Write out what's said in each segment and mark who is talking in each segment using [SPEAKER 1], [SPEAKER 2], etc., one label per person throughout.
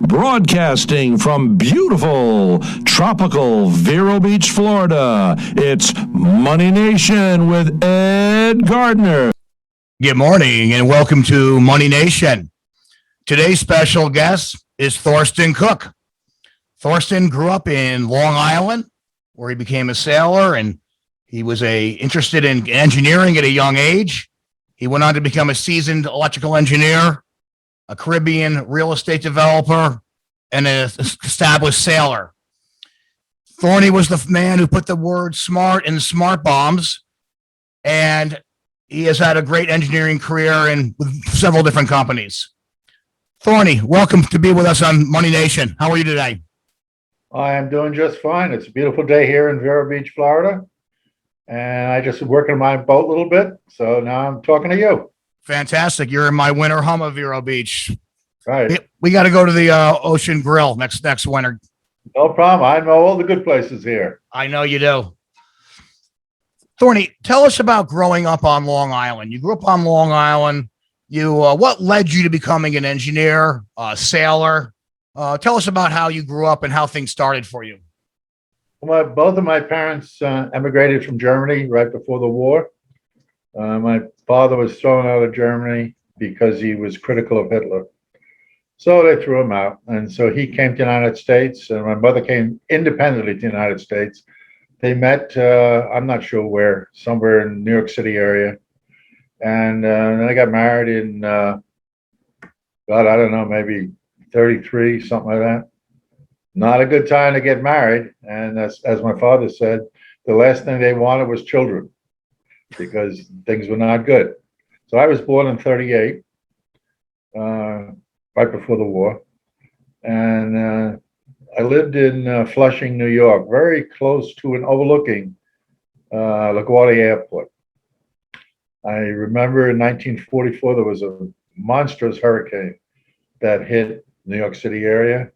[SPEAKER 1] Broadcasting from beautiful, tropical Vero Beach, Florida, it's Money Nation with Ed Gardner.
[SPEAKER 2] Good morning and welcome to Money Nation. Today's special guest is Thorsten Cook. Thorsten grew up in Long Island, where he became a sailor, and he was interested in engineering at a young age. He went on to become a seasoned electrical engineer, a Caribbean real estate developer, and an established sailor. Thorny was the man who put the word smart in smart bombs, and he has had a great engineering career with several different companies. Thorny, welcome to be with us on Money Nation. How are you today?
[SPEAKER 3] I am doing just fine. It's a beautiful day here in Vero Beach, Florida, and I just working on my boat a little bit, so now I'm talking to you.
[SPEAKER 2] Fantastic. You're in my winter home of Vero Beach.
[SPEAKER 3] Right.
[SPEAKER 2] We got to go to the Ocean Grill next winter.
[SPEAKER 3] No problem. I know all the good places here.
[SPEAKER 2] I know you do. Thorny, tell us about growing up on Long Island. You grew up on Long Island. What led you to becoming an engineer, a sailor? Tell us about how you grew up and how things started for you.
[SPEAKER 3] Well, both of my parents emigrated from Germany right before the war. My father was thrown out of Germany because he was critical of Hitler. So they threw him out. And so he came to the United States, and my mother came independently to the United States. They met, I'm not sure where, somewhere in New York City area. And then they got married in, God, I don't know, maybe 33, something like that. Not a good time to get married. And as my father said, the last thing they wanted was children, because things were not good. So I was born in 38, right before the war. And I lived in Flushing, New York, very close to and overlooking LaGuardia Airport. I remember in 1944, there was a monstrous hurricane that hit New York City area,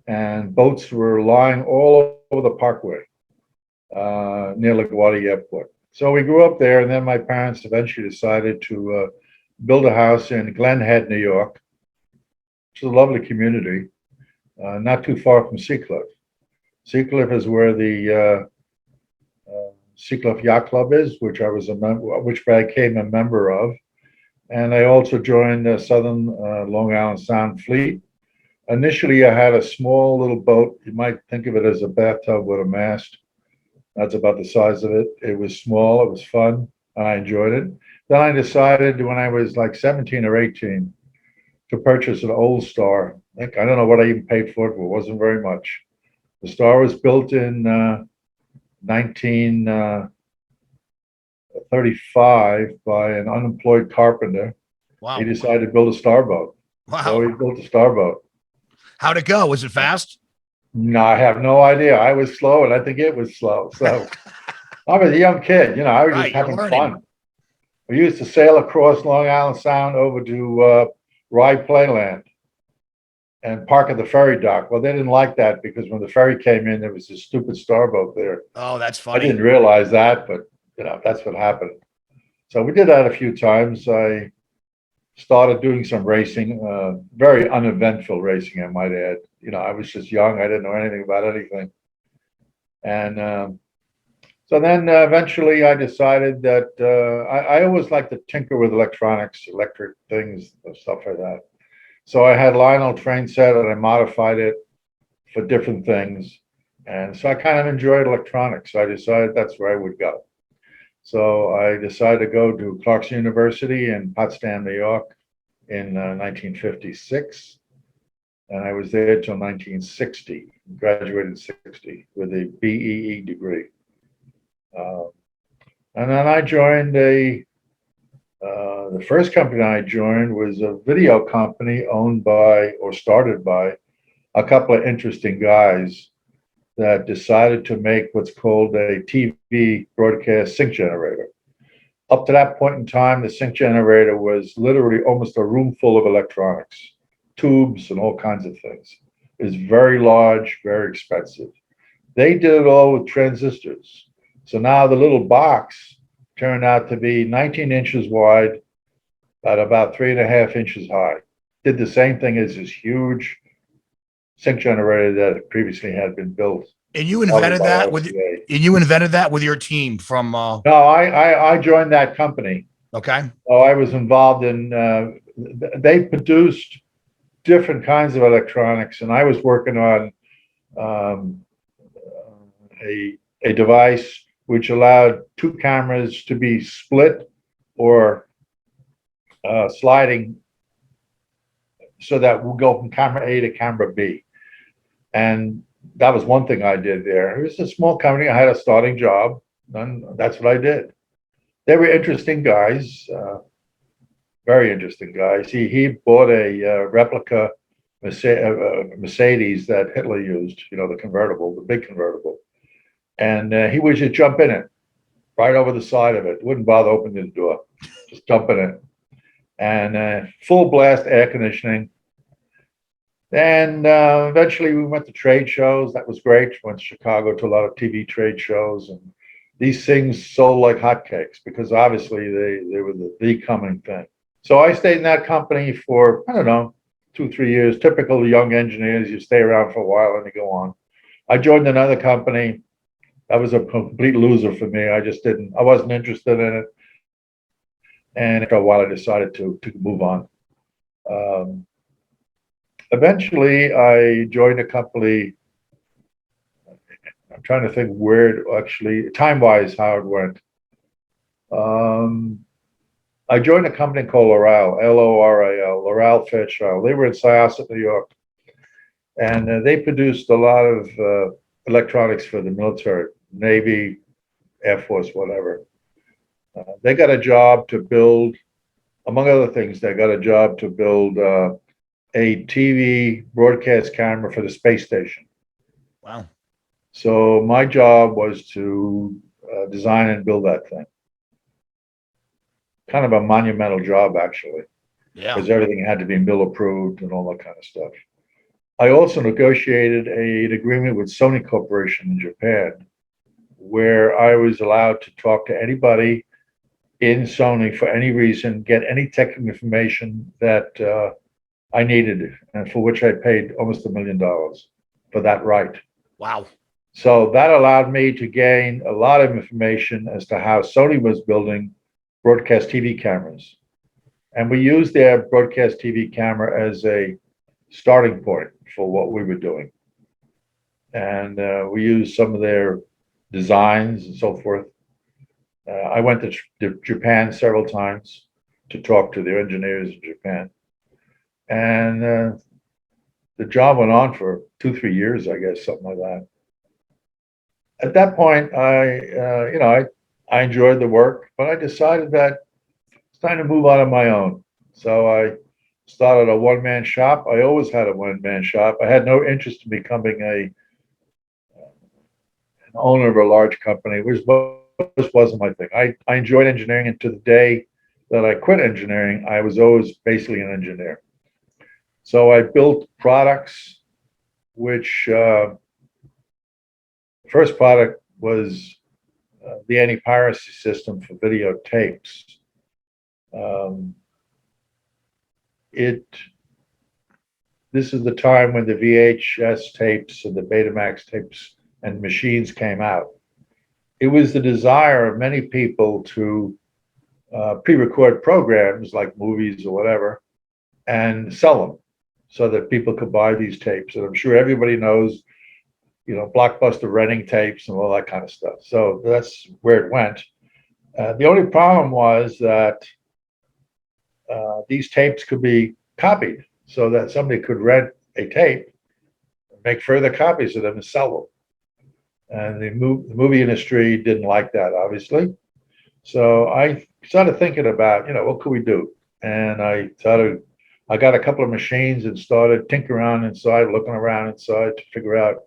[SPEAKER 3] and boats were lying all over the parkway near LaGuardia Airport. So we grew up there, and then my parents eventually decided to build a house in Glen Head, New York, which is a lovely community, not too far from Seacliff. Seacliff is where the Seacliff Yacht Club is, which I became a member of, and I also joined the Southern Long Island Sound Fleet. Initially, I had a small little boat. You might think of it as a bathtub with a mast. That's about the size of it. It was small, it was fun, and I enjoyed it. Then I decided when I was like 17 or 18 to purchase an old Star. I don't know what I even paid for it, but it wasn't very much. The Star was built in 1935 by an unemployed carpenter.
[SPEAKER 2] Wow.
[SPEAKER 3] He decided to build a starboat.
[SPEAKER 2] Wow.
[SPEAKER 3] So he built a starboat.
[SPEAKER 2] How'd it go? Was it fast?
[SPEAKER 3] No, I have no idea. I was slow, and I think it was slow. So I was a young kid, I was just having fun. We used to sail across Long Island Sound over to Rye Playland and park at the ferry dock. Well, they didn't like that because when the ferry came in, there was this stupid starboat there.
[SPEAKER 2] Oh, that's funny.
[SPEAKER 3] I didn't realize that, but that's what happened. So we did that a few times. I started doing some racing, very uneventful racing, I might add. I was just young. I didn't know anything about anything. And so then eventually I decided that I always like to tinker with electronics, electric things, stuff like that. So I had Lionel train set and I modified it for different things. And so I kind of enjoyed electronics. So I decided that's where I would go. So I decided to go to Clarkson University in Potsdam, New York in 1956. And I was there till 1960, graduated in 60 with a BEE degree. And then I joined the first company I joined was a video company owned by or started by a couple of interesting guys that decided to make what's called a TV broadcast sync generator. Up to that point in time, the sync generator was literally almost a room full of electronics, tubes and all kinds of things. It was very large, very expensive. They did it all with transistors. So now the little box turned out to be 19 inches wide at about 3.5 inches high. Did the same thing as this huge sync generator that previously had been built.
[SPEAKER 2] And you invented that with your team from
[SPEAKER 3] No, I joined that company.
[SPEAKER 2] okay.
[SPEAKER 3] Oh, I was involved in they produced different kinds of electronics, and I was working on a device which allowed two cameras to be split or sliding, so that we'll go from camera A to camera B. And that was one thing I did there. It was a small company. I had a starting job, and that's what I did. They were interesting guys, very interesting guys. He bought a replica Mercedes that Hitler used, the convertible, the big convertible. And he would just jump in it, right over the side of it. Wouldn't bother opening the door, just jump in it. And full blast air conditioning. And eventually we went to trade shows. That was great. Went to Chicago to a lot of TV trade shows. And these things sold like hotcakes because obviously they were the coming thing. So I stayed in that company for, I don't know, 2-3 years. Typical young engineers, you stay around for a while and you go on. I joined another company. That was a complete loser for me. I wasn't interested in it. And after a while, I decided to move on. Eventually, I joined a company. I'm trying to think where actually, time-wise, how it went. I joined a company called Loral, L-O-R-A-L, Loral Fairchild. They were in Syosset, New York. And they produced a lot of electronics for the military, Navy, Air Force, whatever. They got a job to build, among other things, they got a job to build a TV broadcast camera for the space station.
[SPEAKER 2] Wow.
[SPEAKER 3] So my job was to design and build that thing. Kind of a monumental job, actually.
[SPEAKER 2] Yeah.
[SPEAKER 3] Because everything had to be mill approved and all that kind of stuff. I also negotiated an agreement with Sony Corporation in Japan, where I was allowed to talk to anybody in Sony for any reason, get any technical information that I needed, and for which I paid almost $1 million for that right.
[SPEAKER 2] Wow.
[SPEAKER 3] So that allowed me to gain a lot of information as to how Sony was building broadcast TV cameras. And we used their broadcast TV camera as a starting point for what we were doing. And we used some of their designs and so forth. I went to Japan several times to talk to their engineers in Japan. And the job went on for 2-3 years, I guess, something like that. At that point, I enjoyed the work, but I decided that it's time to move out on my own. So I started a one-man shop. I always had a one-man shop. I had no interest in becoming an owner of a large company, which wasn't my thing. I enjoyed engineering, and to the day that I quit engineering, I was always basically an engineer. So I built products, which first product was the anti-piracy system for videotapes. This is the time when the VHS tapes and the Betamax tapes and machines came out. It was the desire of many people to pre-record programs like movies or whatever and sell them so that people could buy these tapes. And I'm sure everybody knows, Blockbuster renting tapes and all that kind of stuff. So that's where it went. The only problem was that these tapes could be copied so that somebody could rent a tape, make further copies of them and sell them. And the movie industry didn't like that, obviously. So I started thinking about, what could we do? And I got a couple of machines and started tinkering around inside, looking around inside to figure out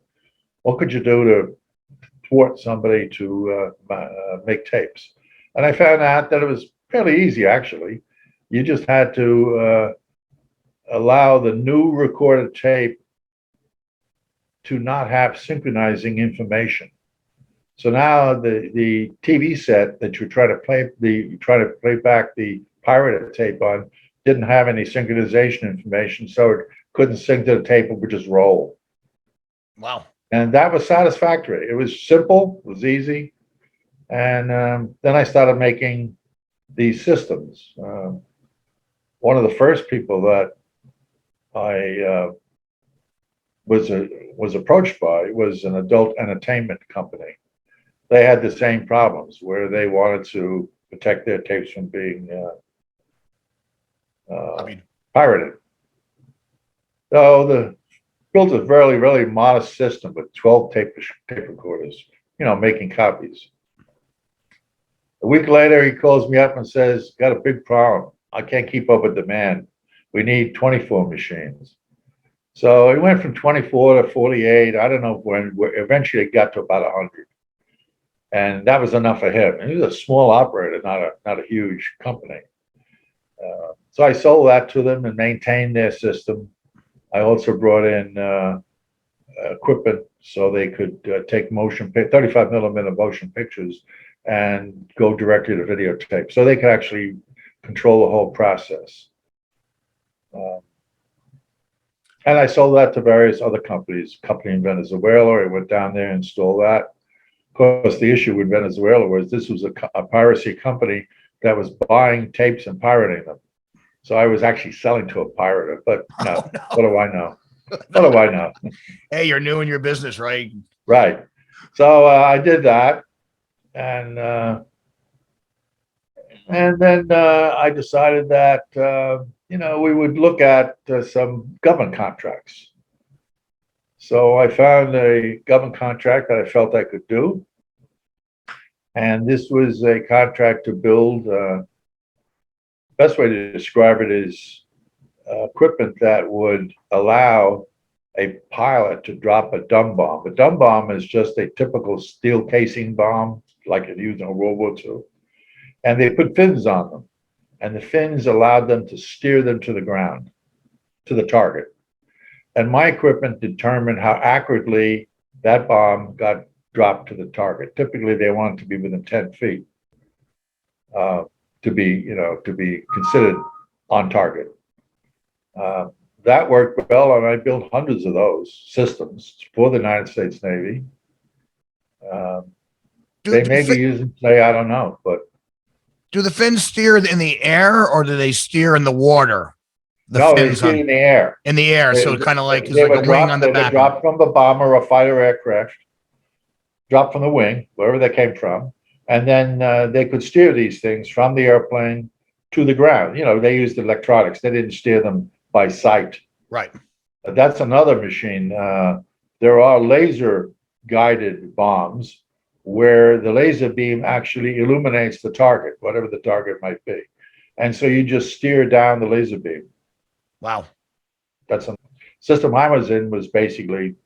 [SPEAKER 3] what could you do to thwart somebody to make tapes. And I found out that it was fairly easy, actually. You just had to allow the new recorded tape to not have synchronizing information. So now the TV set that you're trying to play back the pirated tape on didn't have any synchronization information, so it couldn't sync to the tape, it would just roll.
[SPEAKER 2] Wow.
[SPEAKER 3] And that was satisfactory. It was simple, it was easy. And then I started making these systems. One of the first people that I was approached by was an adult entertainment company. They had the same problems where they wanted to protect their tapes from being pirated. So the built a very, very modest system with 12 tape recorders, making copies. A week later, he calls me up and says, got a big problem. I can't keep up with demand. We need 24 machines. So it went from 24 to 48. I don't know when, eventually it got to about 100. And that was enough for him. And he was a small operator, not a huge company. So I sold that to them and maintained their system. I also brought in equipment so they could take 35 millimeter motion pictures and go directly to videotape. So they could actually control the whole process. And I sold that to various other companies. Company in Venezuela, I went down there and installed that. Of course, the issue with Venezuela was this was a piracy company that was buying tapes and pirating them. So I was actually selling to a pirater, but no, what do I know? What do I know?
[SPEAKER 2] Hey, you're new in your business, right?
[SPEAKER 3] Right. So I did that. And then I decided that, we would look at some government contracts. So I found a government contract that I felt I could do. And this was a contract to build, best way to describe it is equipment that would allow a pilot to drop a dumb bomb. A dumb bomb is just a typical steel casing bomb, like it used in World War II. And they put fins on them. And the fins allowed them to steer them to the ground, to the target. And my equipment determined how accurately that bomb got dropped to the target. Typically, they want it to be within 10 feet to be considered on target. That worked well, and I built hundreds of those systems for the United States Navy. They may be using today, I don't know, but.
[SPEAKER 2] Do the fins steer in the air or do they steer in the water?
[SPEAKER 3] No, they steer in the air.
[SPEAKER 2] In the air, so kind of like there's like a wing on the back.
[SPEAKER 3] They would drop from the bomber or fighter aircraft, drop from the wing, wherever they came from, and then they could steer these things from the airplane to the ground. They used electronics. They didn't steer them by sight.
[SPEAKER 2] Right.
[SPEAKER 3] That's another machine. There are laser-guided bombs where the laser beam actually illuminates the target, whatever the target might be. And so you just steer down the laser beam.
[SPEAKER 2] Wow.
[SPEAKER 3] That's a system I was in was basically,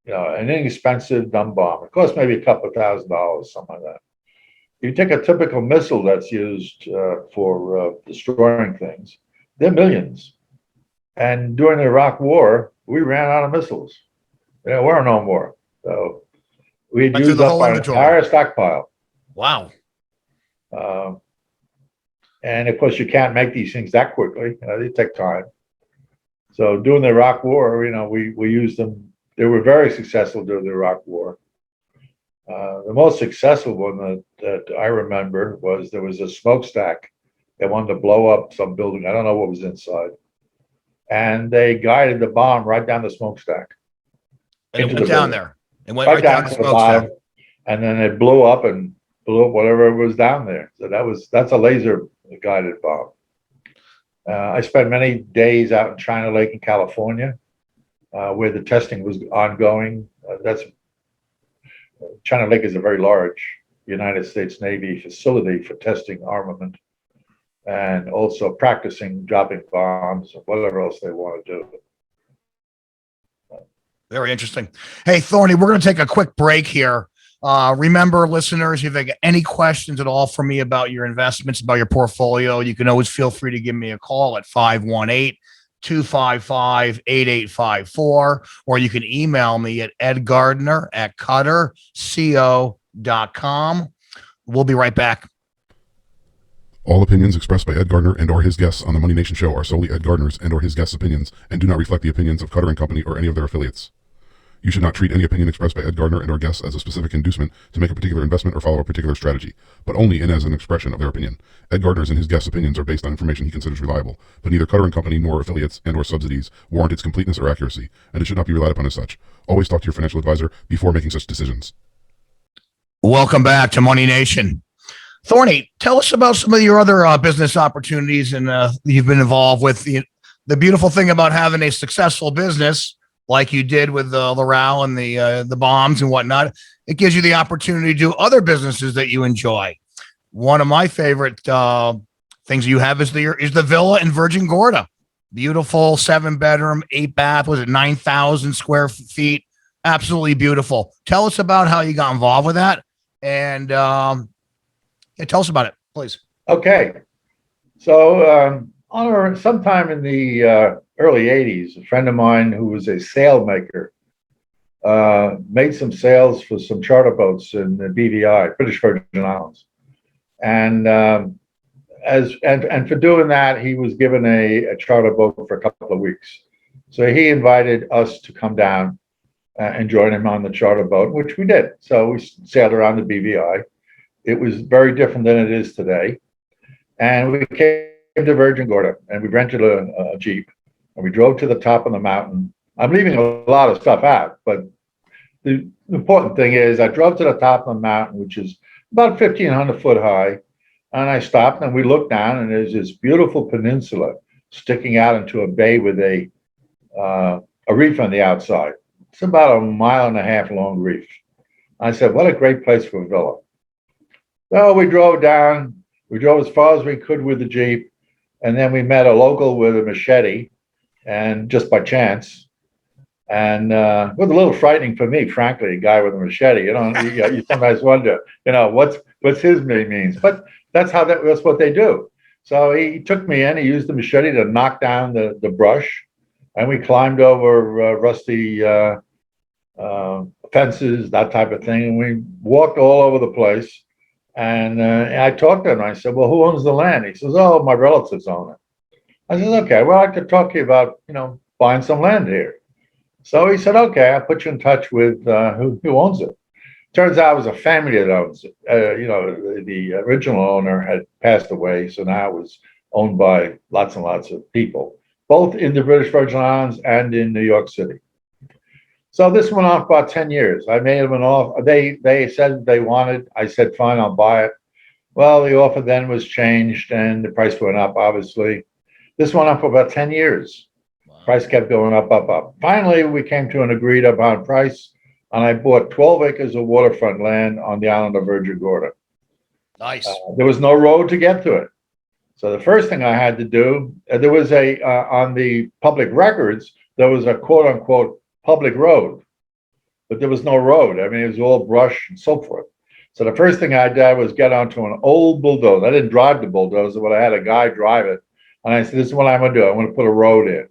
[SPEAKER 3] an inexpensive dumb bomb. It cost maybe a couple of $1,000, something like that. You take a typical missile that's used for destroying things, they're millions. And during the Iraq War, we ran out of missiles. There were no more. So we'd used up our entire stockpile.
[SPEAKER 2] Wow.
[SPEAKER 3] And of course, you can't make these things that quickly. They take time. So during the Iraq War, we used them. They were very successful during the Iraq War. The most successful one that I remember was there was a smokestack. They wanted to blow up some building. I don't know what was inside. And they guided the bomb right down the smokestack.
[SPEAKER 2] And it went down there. It went
[SPEAKER 3] right down to the bottom. And then it blew up whatever was down there. So that's a laser guided bomb. I spent many days out in China Lake in California, where the testing was ongoing. China Lake is a very large United States Navy facility for testing armament and also practicing dropping bombs or whatever else they want to do.
[SPEAKER 2] Very interesting. Hey, Thorny, we're going to take a quick break here. Remember, listeners, if you have any questions at all for me about your investments, about your portfolio, you can always feel free to give me a call at 518-255-8854, or you can email me at edgardner@cutterco.com. We'll be right back.
[SPEAKER 4] All opinions expressed by Ed Gardner and or his guests on the Money Nation show are solely Ed Gardner's and or his guests' opinions and do not reflect the opinions of Cutter & Company or any of their affiliates. You should not treat any opinion expressed by Ed Gardner and our guests as a specific inducement to make a particular investment or follow a particular strategy, but only in as an expression of their opinion. Ed Gardner's and his guests' opinions are based on information he considers reliable, but neither Cutter & Company nor affiliates and or subsidies warrant its completeness or accuracy, and it should not be relied upon as such. Always talk to your financial advisor before making such decisions.
[SPEAKER 2] Welcome back to Money Nation. Thorny, tell us about some of your other business opportunities and you've been involved with. The beautiful thing about having a successful business like you did with Laral and the bombs and whatnot, it gives you the opportunity to do other businesses that you enjoy. One of my favorite things you have is the villa in Virgin Gorda. Beautiful 7-bedroom, 8-bath. Was it 9,000 square feet? Absolutely beautiful. Tell us about how you got involved with that, and tell us about it, please.
[SPEAKER 3] Okay, so sometime in the early 80s, a friend of mine who was a sail maker made some sails for some charter boats in the BVI, British Virgin Islands. And for doing that, he was given a charter boat for a couple of weeks. So he invited us to come down and join him on the charter boat, which we did. So we sailed around the BVI. It was very different than it is today. And we came to Virgin Gorda and we rented a Jeep and we drove to the top of the mountain. I'm leaving a lot of stuff out, but the important thing is I drove to the top of the mountain, which is about 1,500 foot high. And I stopped and we looked down and there's this beautiful peninsula sticking out into a bay with a reef on the outside. It's about 1.5 miles long reef. I said, what a great place for a villa. So we drove down, we drove as far as we could with the Jeep, and then we met a local with a machete, and just by chance. And it was a little frightening for me, frankly, a guy with a machete. You sometimes wonder, what's his means. But that's what they do. So he took me in, he used the machete to knock down the brush, and we climbed over rusty fences, that type of thing, and we walked all over the place. And I talked to him. I said, well, who owns the land? He says, oh, my relatives own it. I said, okay, well, I could talk to you about, buying some land here. So he said, okay, I'll put you in touch with who owns it. Turns out it was a family that owns it. The original owner had passed away, so now it was owned by lots and lots of people, both in the British Virgin Islands and in New York City. So this went on for about 10 years. I made them an offer. They said they wanted. I said, fine, I'll buy it. Well, the offer then was changed and the price went up, obviously. This went on for about 10 years. Wow. Price kept going up, up, up. Finally, we came to an agreed upon price, and I bought 12 acres of waterfront land on the island of Virgin Gorda.
[SPEAKER 2] Nice.
[SPEAKER 3] There was no road to get to it. So the first thing I had to do, there was on the public records, there was a quote unquote public road, but there was no road. I mean, it was all brush and so forth. So the first thing I did was get onto an old bulldozer. I didn't drive the bulldozer, but I had a guy drive it. And I said, this is what I'm going to do. I'm going to put a road in.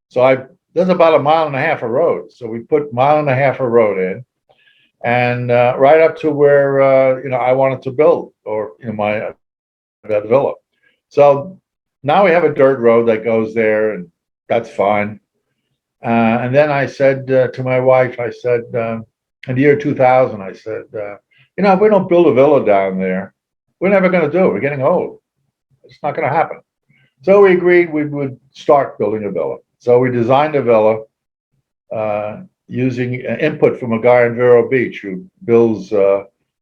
[SPEAKER 3] So there's about 1.5 miles of road. So we put 1.5 miles of road in, and right up to where I wanted to build, or that villa. So now we have a dirt road that goes there, and that's fine. And then I said to my wife, I said, in the year 2000, I said, if we don't build a villa down there, we're never going to do it. We're getting old. It's not going to happen. So we agreed we would start building a villa. So we designed a villa using input from a guy in Vero Beach who builds,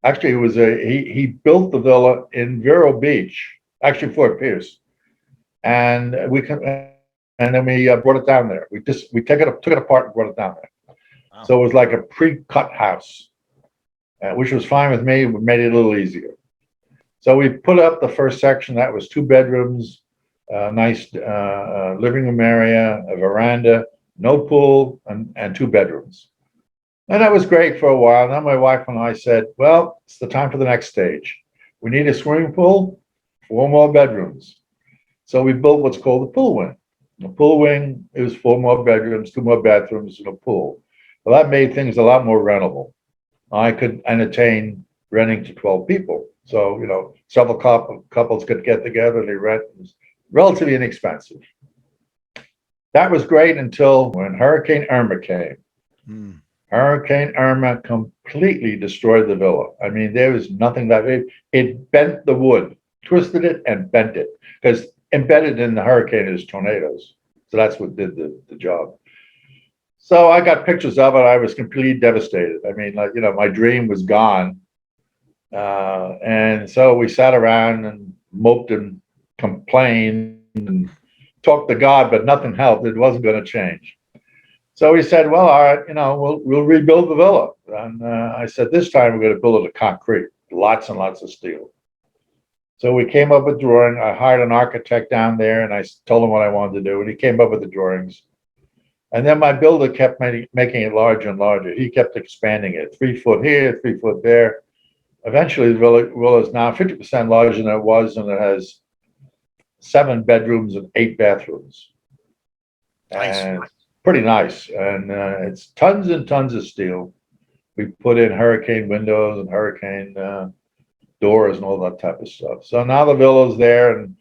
[SPEAKER 3] actually he built the villa in Vero Beach, actually Fort Pierce. And then we brought it down there. We took it apart and brought it down there. Wow. So it was like a pre-cut house, which was fine with me. We made it a little easier. So we put up the first section that was 2 bedrooms, nice living room area, a veranda, no pool, and 2 bedrooms. And that was great for a while. Then my wife and I said, well, it's the time for the next stage. We need a swimming pool, 4 more bedrooms. So we built what's called the pool wing. The pool wing, it was 4 more bedrooms, 2 more bathrooms, and a pool. Well, that made things a lot more rentable. I could entertain renting to 12 people. So, several couples could get together, they rent. It was relatively inexpensive. That was great until when Hurricane Irma came. Hurricane Irma completely destroyed the villa. I mean, there was nothing that it bent the wood, twisted it and bent it, because embedded in the hurricane is tornadoes. So that's what did the job. So I got pictures of it. I was completely devastated. I mean, like, my dream was gone. And so we sat around and moped and complained and talked to God, but nothing helped. It wasn't going to change. So we said, well, all right, we'll rebuild the villa. And I said, this time we're going to build it of concrete, lots and lots of steel. So we came up with drawing. I hired an architect down there, and I told him what I wanted to do, and he came up with the drawings. And then my builder kept making it larger and larger. He kept expanding it, 3 foot here, 3 foot there. Eventually, the villa is now 50% larger than it was, and it has 7 bedrooms and 8 bathrooms.
[SPEAKER 2] Nice.
[SPEAKER 3] And pretty nice. And it's tons and tons of steel. We put in hurricane windows and hurricane doors and all that type of stuff. So now the villa's there, and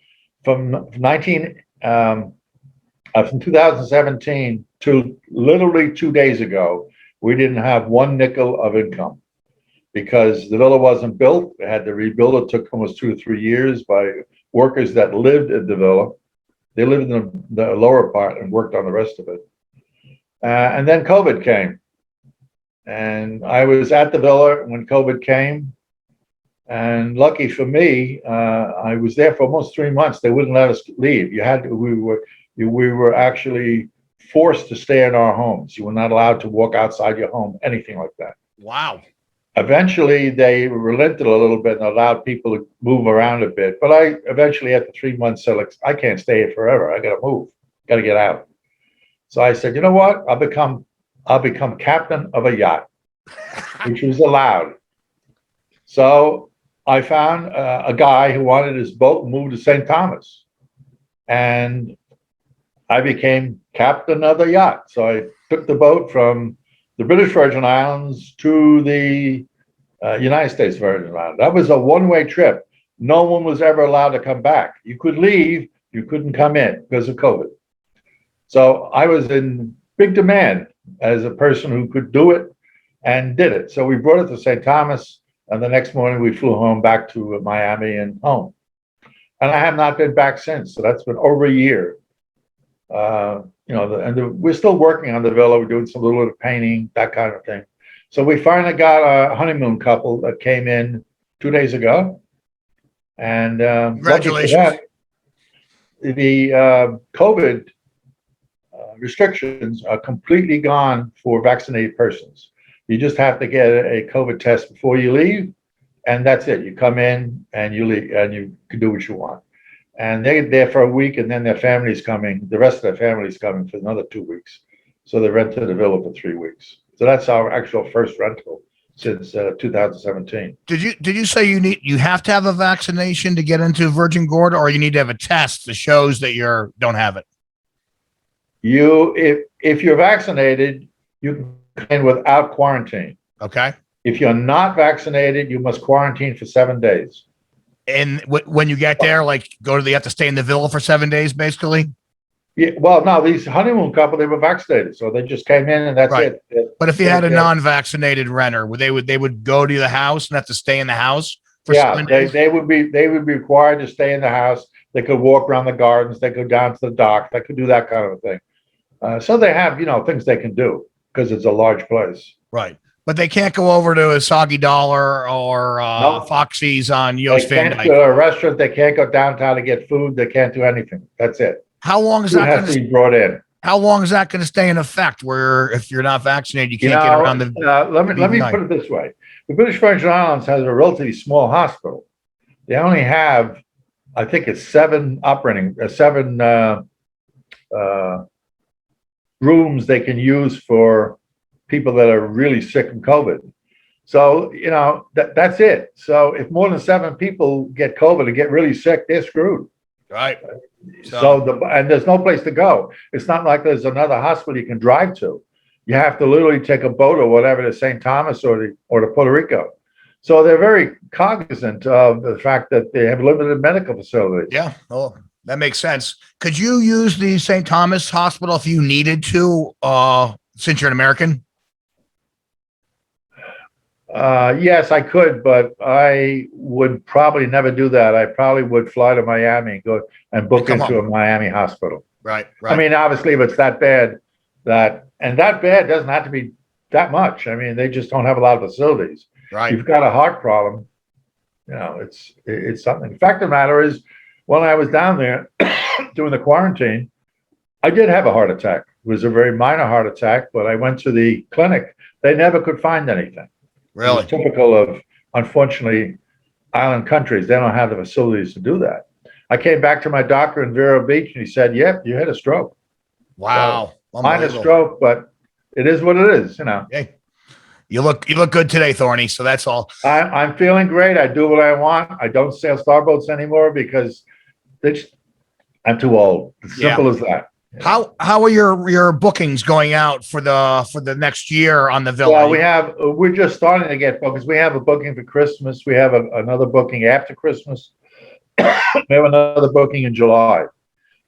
[SPEAKER 3] from 2017 to literally 2 days ago, we didn't have 1 nickel of income because the villa wasn't built. They had to rebuild it. It took almost 2 or 3 years by workers that lived in the villa. They lived in the lower part and worked on the rest of it. And then COVID came. And I was at the villa when COVID came. And lucky for me, I was there for almost 3 months. They wouldn't let us leave. We were actually forced to stay in our homes. You were not allowed to walk outside your home, anything like that.
[SPEAKER 2] Wow.
[SPEAKER 3] Eventually, they relented a little bit and allowed people to move around a bit. But I eventually, after 3 months, said, like, I can't stay here forever. I got to move. Got to get out. So I said, you know what? I'll become captain of a yacht, which was allowed. So I found a guy who wanted his boat moved to St. Thomas, and I became captain of the yacht. So I took the boat from the British Virgin Islands to the United States Virgin Islands. That was a one-way trip. No one was ever allowed to come back. You could leave, you couldn't come in because of COVID. So I was in big demand as a person who could do it and did it. So we brought it to St. Thomas, and the next morning we flew home back to Miami and home. And I have not been back since. So that's been over a year. We're still working on the villa. We're doing some little bit of painting, that kind of thing. So we finally got a honeymoon couple that came in 2 days ago. And
[SPEAKER 2] congratulations.
[SPEAKER 3] The COVID restrictions are completely gone for vaccinated persons. You just have to get a COVID test before you leave, and that's it. You come in and you leave, and you can do what you want. And they're there for a week, and then their family's coming. The rest of their family's coming for another 2 weeks. So they rented the villa for 3 weeks. So that's our actual first rental since 2017.
[SPEAKER 2] Did you say you have to have a vaccination to get into Virgin Gorda, or you need to have a test that shows that you don't have it?
[SPEAKER 3] If you're vaccinated, you can come in without quarantine.
[SPEAKER 2] Okay.
[SPEAKER 3] If you're not vaccinated, you must quarantine for 7 days.
[SPEAKER 2] And when you get there, you have to stay in the villa for 7 days, basically?
[SPEAKER 3] Yeah. Well, no, these honeymoon couple, they were vaccinated, so they just came in and that's
[SPEAKER 2] right.
[SPEAKER 3] it.
[SPEAKER 2] But if you had a non-vaccinated renter, they would go to the house and have to stay in the house for 7 days?
[SPEAKER 3] they would be required to stay in the house. They could walk around the gardens. They could go down to the dock. They could do that kind of a thing. So they have, things they can do because it's a large place.
[SPEAKER 2] Right. But they can't go over to a Soggy Dollar or
[SPEAKER 3] No.
[SPEAKER 2] Foxy's on Yost Van
[SPEAKER 3] They can't
[SPEAKER 2] Dyke.
[SPEAKER 3] go to a restaurant. They can't go downtown to get food. They can't do anything. That's it.
[SPEAKER 2] How long is
[SPEAKER 3] Food
[SPEAKER 2] that
[SPEAKER 3] has
[SPEAKER 2] going
[SPEAKER 3] to be brought in.
[SPEAKER 2] How long is that going to stay in effect? Where if you're not vaccinated, you can't get around the.
[SPEAKER 3] Let me put it this way: the British Virgin Islands has a relatively small hospital. They only have, I think it's 7 rooms they can use for people that are really sick from COVID. So that's it. So if more than 7 people get COVID and get really sick, they're screwed.
[SPEAKER 2] Right.
[SPEAKER 3] And there's no place to go. It's not like there's another hospital you can drive to. You have to literally take a boat or whatever to St. Thomas or to Puerto Rico. So they're very cognizant of the fact that they have limited medical facilities.
[SPEAKER 2] Yeah. Oh, that makes sense. Could you use the St. Thomas Hospital if you needed to, since you're an American?
[SPEAKER 3] Yes, I could, but I would probably never do that. I probably would fly to Miami and go and book
[SPEAKER 2] Come
[SPEAKER 3] into
[SPEAKER 2] on.
[SPEAKER 3] a Miami hospital.
[SPEAKER 2] Right,
[SPEAKER 3] I
[SPEAKER 2] right,
[SPEAKER 3] mean, obviously, if it's that bad, and that bad doesn't have to be that much. I mean, they just don't have a lot of facilities.
[SPEAKER 2] right.
[SPEAKER 3] You've got a heart problem, it's something. The fact of the matter is, when I was down there doing the quarantine, I did have a heart attack. It was a very minor heart attack, but I went to the clinic. They never could find anything. It was
[SPEAKER 2] Really?
[SPEAKER 3] typical of, unfortunately, island countries. They don't have the facilities to do that. I came back to my doctor in Vero Beach, and he said, "Yep, you had a stroke."
[SPEAKER 2] Wow.
[SPEAKER 3] So, minor
[SPEAKER 2] Unbelievable.
[SPEAKER 3] stroke, but it is what it is.
[SPEAKER 2] Hey, you look good today, Thorny. So that's all.
[SPEAKER 3] I'm feeling great. I do what I want. I don't sail starboats anymore because I'm too old. As simple as that.
[SPEAKER 2] How are your bookings going out for the next year on the Villa?
[SPEAKER 3] Well, we're just starting to get bookings. We have a booking for Christmas. We have another booking after Christmas. We have another booking in July.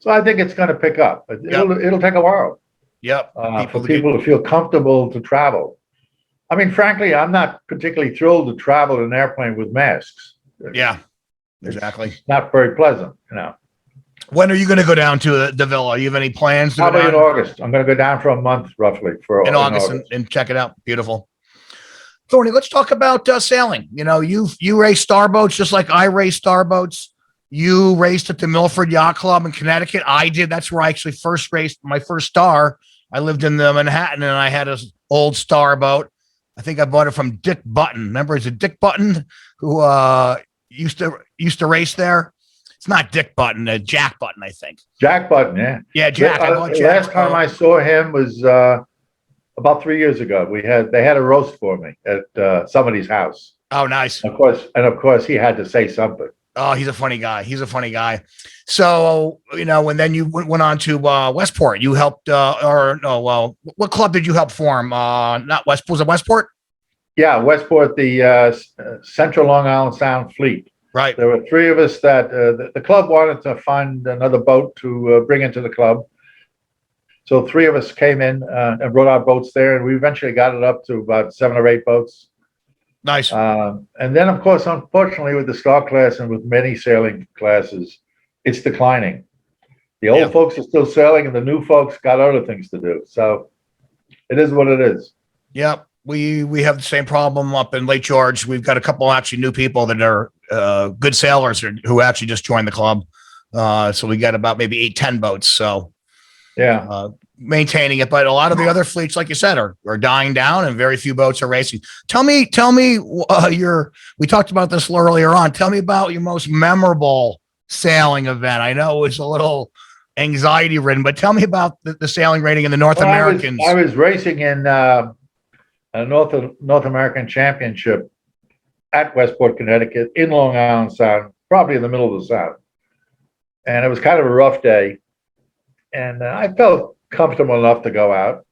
[SPEAKER 3] So I think it's going to pick up. It'll take a while.
[SPEAKER 2] Yep.
[SPEAKER 3] For people to feel comfortable to travel. I mean, frankly, I'm not particularly thrilled to travel in an airplane with masks.
[SPEAKER 2] Yeah, exactly.
[SPEAKER 3] It's not very pleasant.
[SPEAKER 2] When are you going to go down to the Villa? You have any plans?
[SPEAKER 3] Probably in August. I'm going to go down for a month, roughly,
[SPEAKER 2] in August. And check it out. Beautiful. Thorny, let's talk about sailing. You race starboats just like I race starboats. You raced at the Milford Yacht Club in Connecticut. I did. That's where I actually first raced my first star. I lived in the Manhattan, and I had an old starboat. I think I bought it from Dick Button. Remember, is it Dick Button who used to race there? It's not Dick Button, Jack Button, I think.
[SPEAKER 3] Jack Button, yeah.
[SPEAKER 2] Yeah, Jack. I bought Jack.
[SPEAKER 3] Last time I saw him was about 3 years ago. They had a roast for me at somebody's house.
[SPEAKER 2] Oh, nice.
[SPEAKER 3] Of course, he had to say something.
[SPEAKER 2] Oh, he's a funny guy. So, and then you went on to Westport. You helped, what club did you help form? Not West, was it Westport?
[SPEAKER 3] Yeah, Westport, the Central Long Island Sound Fleet.
[SPEAKER 2] Right.
[SPEAKER 3] There were three of us that the club wanted to find another boat to bring into the club. So three of us came in and brought our boats there, and we eventually got it up to about 7 or 8 boats.
[SPEAKER 2] Nice.
[SPEAKER 3] And then, of course, unfortunately, with the Star class and with many sailing classes, it's declining. The old folks are still sailing, and the new folks got other things to do. So it is what it is.
[SPEAKER 2] Yep. We have the same problem up in Lake George. We've got a couple actually new people that are good sailors who actually just joined the club. So we got about maybe 8-10 boats. So
[SPEAKER 3] yeah,
[SPEAKER 2] maintaining it, but a lot of the other fleets, like you said, are dying down, and very few boats are racing. Tell me, we talked about this earlier on. Tell me about your most memorable sailing event. I know it's a little anxiety ridden, but tell me about the sailing rating in the North Americans.
[SPEAKER 3] I was racing in a North American Championship at Westport, Connecticut, in Long Island Sound, probably in the middle of the Sound. And it was kind of a rough day. And I felt comfortable enough to go out.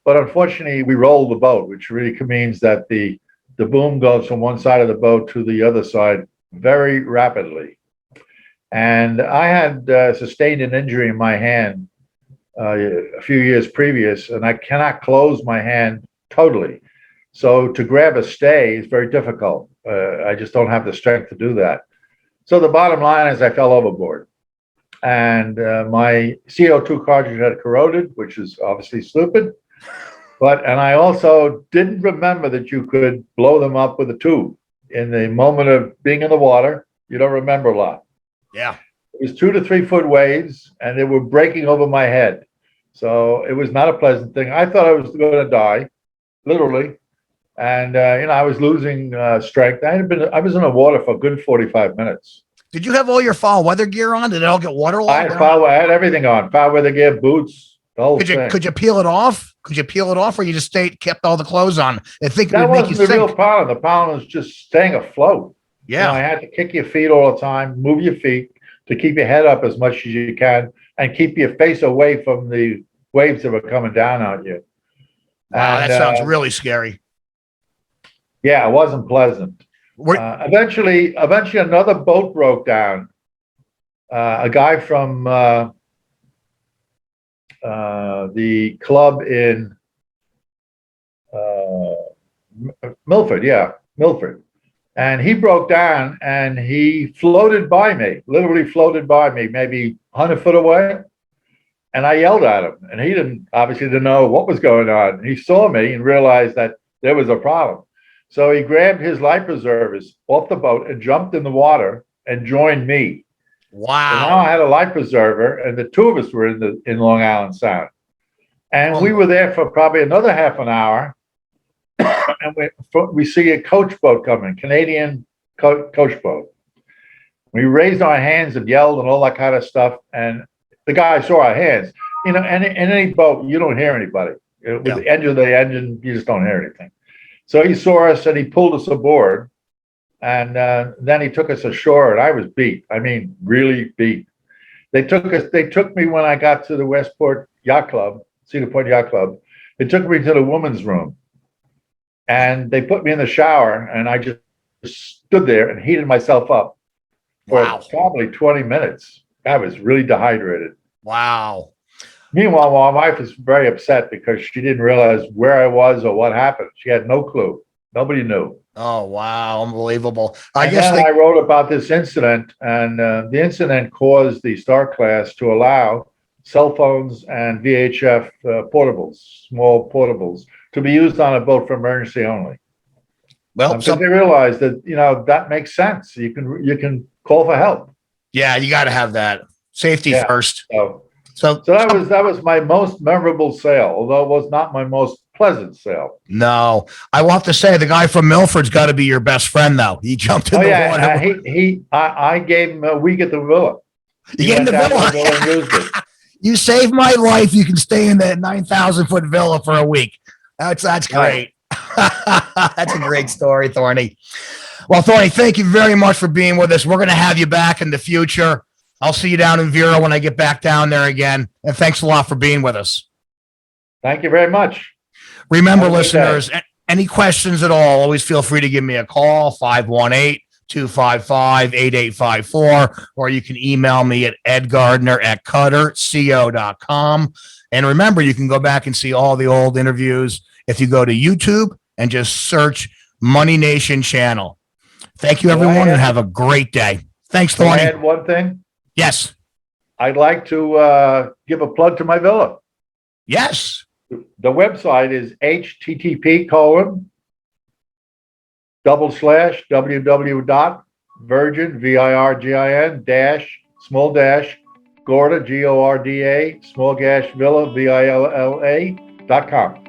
[SPEAKER 3] But unfortunately, we rolled the boat, which really means that the boom goes from one side of the boat to the other side very rapidly. And I had sustained an injury in my hand a few years previous, and I cannot close my hand totally. So to grab a stay is very difficult. I just don't have the strength to do that. So the bottom line is I fell overboard. And my CO2 cartridge had corroded, which is obviously stupid. And I also didn't remember that you could blow them up with a tube. In the moment of being in the water, you don't remember a lot.
[SPEAKER 2] Yeah.
[SPEAKER 3] It was 2 to 3 foot waves, and they were breaking over my head. So it was not a pleasant thing. I thought I was going to die, literally. And, I was losing strength. I was in the water for a good 45 minutes.
[SPEAKER 2] Did you have all your foul weather gear on? Did it all get waterlogged?
[SPEAKER 3] I had everything on. Foul weather gear, boots, the whole thing.
[SPEAKER 2] Could you peel it off? Or you just kept all the clothes on? I think
[SPEAKER 3] that wasn't the real problem. The problem was just staying afloat.
[SPEAKER 2] Yeah.
[SPEAKER 3] I had to kick your feet all the time, move your feet to keep your head up as much as you can, and keep your face away from the waves that were coming down on you.
[SPEAKER 2] Wow, that sounds really scary.
[SPEAKER 3] Yeah, it wasn't pleasant. Eventually, another boat broke down. A guy from the club in Milford, yeah, Milford. And he broke down and he floated by me, literally floated by me, maybe 100 foot away. And I yelled at him, and he obviously didn't know what was going on. He saw me and realized that there was a problem. So he grabbed his life preservers off the boat and jumped in the water and joined me.
[SPEAKER 2] Wow.
[SPEAKER 3] So now I had a life preserver, and the two of us were in Long Island Sound. And we were there for probably another half an hour. And we see a coach boat coming, Canadian coach boat. We raised our hands and yelled and all that kind of stuff. And the guy saw our hands. You know, in any boat, you don't hear anybody. With the engine, you just don't hear anything. So he saw us and he pulled us aboard. And then he took us ashore, and I was beat. I mean, really beat. They took me when I got to the Westport Yacht Club, Cedar Point Yacht Club. They took me to the women's room. And they put me in the shower, and I just stood there and heated myself up for probably 20 minutes. I was really dehydrated.
[SPEAKER 2] Wow.
[SPEAKER 3] Meanwhile, my wife was very upset because she didn't realize where I was or what happened. She had no clue. Nobody knew.
[SPEAKER 2] Oh, wow. Unbelievable.
[SPEAKER 3] I wrote about this incident, and the incident caused the Star class to allow cell phones and VHF portables, small portables, to be used on a boat for emergency only.
[SPEAKER 2] Well,
[SPEAKER 3] so they realized that, you know, that makes sense. You can call for help.
[SPEAKER 2] Yeah, you got to have that safety first.
[SPEAKER 3] So that was my most memorable sale, although it was not my most pleasant sale.
[SPEAKER 2] No, I will have to say the guy from Milford's got to be your best friend, though. He jumped in the water.
[SPEAKER 3] I gave him a week at the Villa.
[SPEAKER 2] You gave him the Villa
[SPEAKER 3] and used it.
[SPEAKER 2] You saved my life. You can stay in that 9,000-foot villa for a week. That's great. That's a great story, Thorny. Well, Thorny, thank you very much for being with us. We're going to have you back in the future. I'll see you down in Vero when I get back down there again. And thanks a lot for being with us.
[SPEAKER 3] Thank you very much.
[SPEAKER 2] Remember, listeners, any questions at all, always feel free to give me a call, 518-255-8854, or you can email me at edgardner@cutterco.com. And remember, you can go back and see all the old interviews if you go to YouTube and just search Money Nation channel. Thank you, everyone, and have a great day. Thanks, Thorny.
[SPEAKER 3] Can I add one thing?
[SPEAKER 2] Yes.
[SPEAKER 3] I'd like to give a plug to my villa.
[SPEAKER 2] Yes.
[SPEAKER 3] The website is http://www.virgin, VIRGIN Gorda, GORDA, Villa, VILLA.com.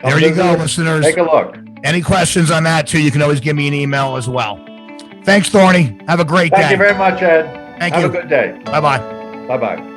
[SPEAKER 2] There you go, listeners.
[SPEAKER 3] Take a look.
[SPEAKER 2] Any questions on that, too, you can always give me an email as well. Thanks, Thorny. Have a great day.
[SPEAKER 3] Thank you very much, Ed.
[SPEAKER 2] Thank you.
[SPEAKER 3] Have a good day.
[SPEAKER 2] Bye-bye.
[SPEAKER 3] Bye-bye.